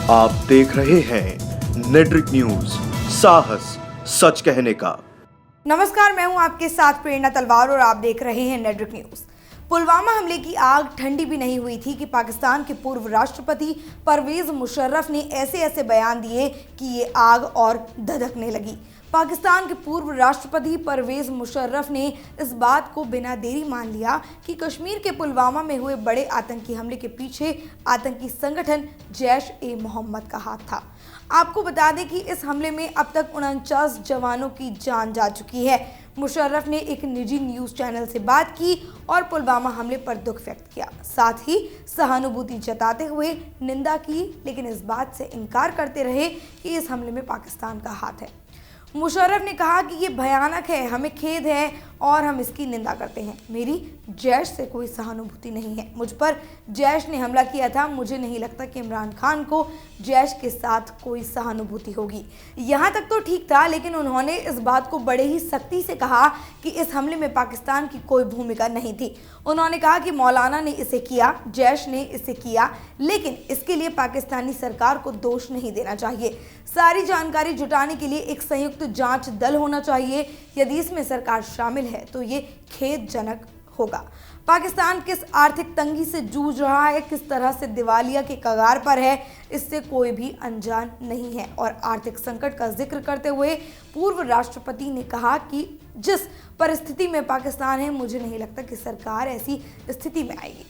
आप देख रहे हैं नेट्रिक न्यूज, साहस सच कहने का। नमस्कार, मैं हूं आपके साथ प्रेरणा तलवार और आप देख रहे हैं नेट्रिक न्यूज। पुलवामा हमले की आग ठंडी भी नहीं हुई थी कि पाकिस्तान के पूर्व राष्ट्रपति परवेज मुशर्रफ ने ऐसे बयान दिए कि ये आग और धधकने लगी। पाकिस्तान के पूर्व राष्ट्रपति परवेज मुशर्रफ ने इस बात को बिना देरी मान लिया कि कश्मीर के पुलवामा में हुए बड़े आतंकी हमले के पीछे आतंकी संगठन जैश-ए-मोहम्मद का हाथ था। आपको बता दें कि इस हमले में अब तक 49 जवानों की जान जा चुकी है। मुशर्रफ ने एक निजी न्यूज़ चैनल से बात की और पुलवामा हमले पर दुख व्यक्त किया, साथ ही सहानुभूति जताते हुए निंदा की, लेकिन इस बात से इनकार करते रहे कि इस हमले में पाकिस्तान का हाथ है। मुशर्रफ ने कहा कि ये भयानक है, हमें खेद है और हम इसकी निंदा करते हैं। मेरी जैश से कोई सहानुभूति नहीं है। मुझ पर जैश ने हमला किया था। मुझे नहीं लगता कि इमरान खान को जैश के साथ कोई सहानुभूति होगी। यहाँ तक तो ठीक था, लेकिन उन्होंने इस बात को बड़े ही सख्ती से कहा कि इस हमले में पाकिस्तान की कोई भूमिका नहीं थी। उन्होंने कहा कि मौलाना ने इसे किया, जैश ने इसे किया, लेकिन इसके लिए पाकिस्तानी सरकार को दोष नहीं देना चाहिए। सारी जानकारी जुटाने के लिए एक संयुक्त जांच दल होना चाहिए। यदि इसमें सरकार शामिल है तो ये खेदजनक होगा। पाकिस्तान किस आर्थिक तंगी से जूझ रहा है, किस तरह से दिवालिया के कगार पर है, इससे कोई भी अनजान नहीं है। और आर्थिक संकट का जिक्र करते हुए पूर्व राष्ट्रपति ने कहा कि जिस परिस्थिति में पाकिस्तान है, मुझे नहीं लगता कि सरकार ऐसी स्थिति में आएगी।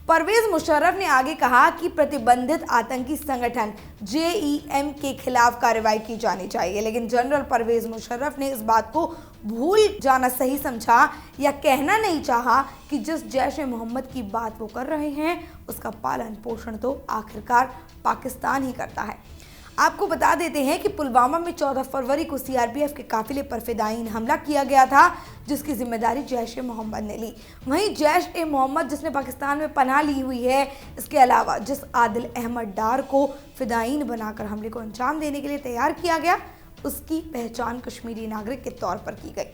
परवेज मुशर्रफ ने आगे कहा कि प्रतिबंधित आतंकी संगठन JEM के खिलाफ कार्रवाई की जानी चाहिए, लेकिन जनरल परवेज मुशर्रफ ने इस बात को भूल जाना सही समझा या कहना नहीं चाहा कि जिस जैश-ए-मोहम्मद की बात वो कर रहे हैं उसका पालन पोषण तो आखिरकार पाकिस्तान ही करता है। आपको बता देते हैं कि पुलवामा में 14 फरवरी को CRPF के काफिले पर फिदायीन हमला किया गया था, जिसकी जिम्मेदारी जैश-ए-मोहम्मद ने ली। वहीं जैश-ए-मोहम्मद जिसने पाकिस्तान में पनाह ली हुई है, इसके अलावा जिस आदिल अहमद डार को फिदायीन बनाकर हमले को अंजाम देने के लिए तैयार किया गया, उसकी पहचान कश्मीरी नागरिक के तौर पर की गई।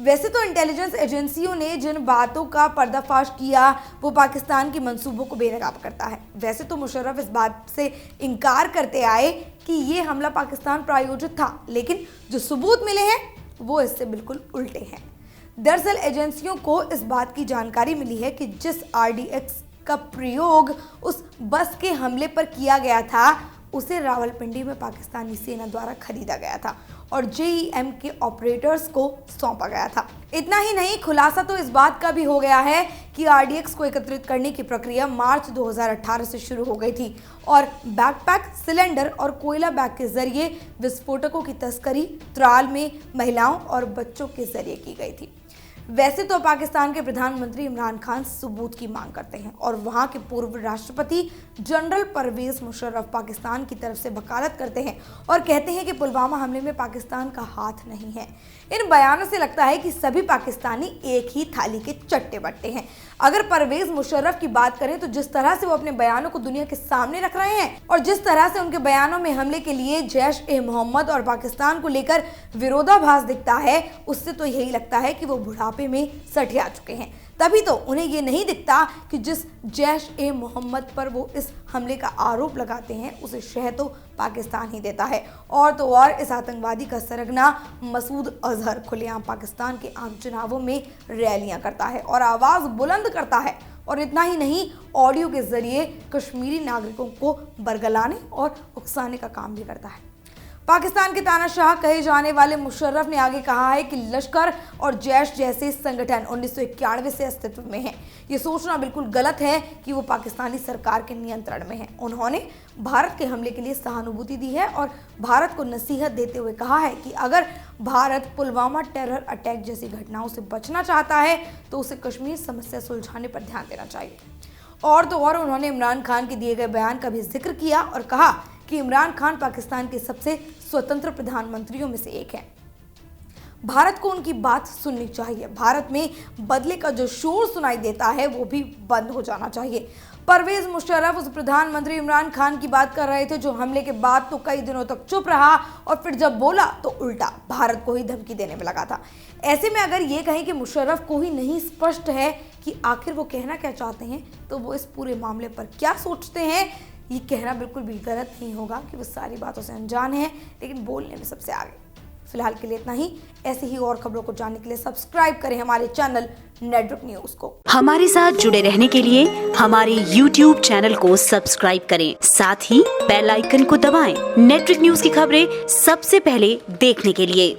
वैसे तो इंटेलिजेंस एजेंसियों ने जिन बातों का पर्दाफाश किया वो पाकिस्तान के मंसूबों को बेनकाब करता है। वैसे तो मुशर्रफ इस बात से इनकार करते आए कि ये हमला पाकिस्तान प्रायोजित था, लेकिन जो सबूत मिले हैं वो इससे बिल्कुल उल्टे हैं। दरअसल एजेंसियों को इस बात की जानकारी मिली है कि जिस RDX का प्रयोग उस बस के हमले पर किया गया था, उसे रावलपिंडी में पाकिस्तानी सेना द्वारा खरीदा गया था और JEM के ऑपरेटर्स को सौंपा गया था। इतना ही नहीं, खुलासा तो इस बात का भी हो गया है कि RDX को एकत्रित करने की प्रक्रिया मार्च 2018 से शुरू हो गई थी और बैकपैक, सिलेंडर और कोयला बैग के जरिए विस्फोटकों की तस्करी त्राल में महिलाओं और बच्चों के जरिए की गई थी। वैसे तो पाकिस्तान के प्रधानमंत्री इमरान खान सबूत की मांग करते हैं और वहां के पूर्व राष्ट्रपति जनरल परवेज मुशर्रफ पाकिस्तान की तरफ से वकालत करते हैं और कहते हैं कि पुलवामा हमले में पाकिस्तान का हाथ नहीं है। इन बयानों से लगता है कि सभी पाकिस्तानी एक ही थाली के चट्टे बट्टे हैं। अगर परवेज मुशर्रफ की बात करें तो जिस तरह से वो अपने बयानों को दुनिया के सामने रख रहे हैं और जिस तरह से उनके बयानों में हमले के लिए जैश-ए-मोहम्मद और पाकिस्तान को लेकर विरोधाभास दिखता है, उससे तो यही लगता है कि वो बुढ़ापे में सठिया चुके हैं। तभी तो उन्हें ये नहीं दिखता कि जिस जैश-ए-मोहम्मद पर वो इस हमले का आरोप लगाते हैं उसे शह तो पाकिस्तान ही देता है। और तो और इस आतंकवादी का सरगना मसूद अजहर खुलेआम पाकिस्तान के आम चुनावों में रैलियां करता है और आवाज़ बुलंद करता है। और इतना ही नहीं, ऑडियो के जरिए कश्मीरी नागरिकों को बरगलाने और उकसाने का काम भी करता है। पाकिस्तान के तानाशाह कहे जाने वाले मुशर्रफ ने आगे कहा है कि लश्कर और जैश जैसे संगठन 1991 से अस्तित्व में हैं। ये सोचना बिल्कुल गलत है कि वो पाकिस्तानी सरकार के नियंत्रण में है। उन्होंने भारत के हमले के लिए सहानुभूति दी है और भारत को नसीहत देते हुए कहा है कि अगर भारत पुलवामा टेरर अटैक जैसी घटनाओं से बचना चाहता है तो उसे कश्मीर समस्या सुलझाने पर ध्यान देना चाहिए। और तो और उन्होंने इमरान खान के दिए गए बयान का भी जिक्र किया और कहा कि इमरान खान पाकिस्तान के सबसे स्वतंत्र प्रधानमंत्रियों में से एक हैं। भारत को उनकी बात सुननी चाहिए। भारत में बदले का जो शोर सुनाई देता है वो भी बंद हो जाना चाहिए। परवेज मुशर्रफ उस प्रधानमंत्री इमरान खान की बात कर रहे थे जो हमले के बाद तो कई दिनों तक चुप रहा और फिर जब बोला तो उल्टा भारत को ही धमकी देने में लगा था। ऐसे में अगर ये कहें कि मुशर्रफ को ही नहीं स्पष्ट है कि आखिर वो कहना क्या चाहते हैं, तो वो इस पूरे मामले पर क्या सोचते हैं, ये कहना बिल्कुल भी गलत नहीं होगा कि वो सारी बातों से अनजान है, लेकिन बोलने में सबसे आगे। फिलहाल के लिए इतना ही। ऐसे ही और खबरों को जानने के लिए सब्सक्राइब करें हमारे चैनल नेटवर्क न्यूज को। हमारे साथ जुड़े रहने के लिए हमारे YouTube चैनल को सब्सक्राइब करें, साथ ही बेल आइकन को दबाएं। नेटवर्क न्यूज की खबरें सबसे पहले देखने के लिए।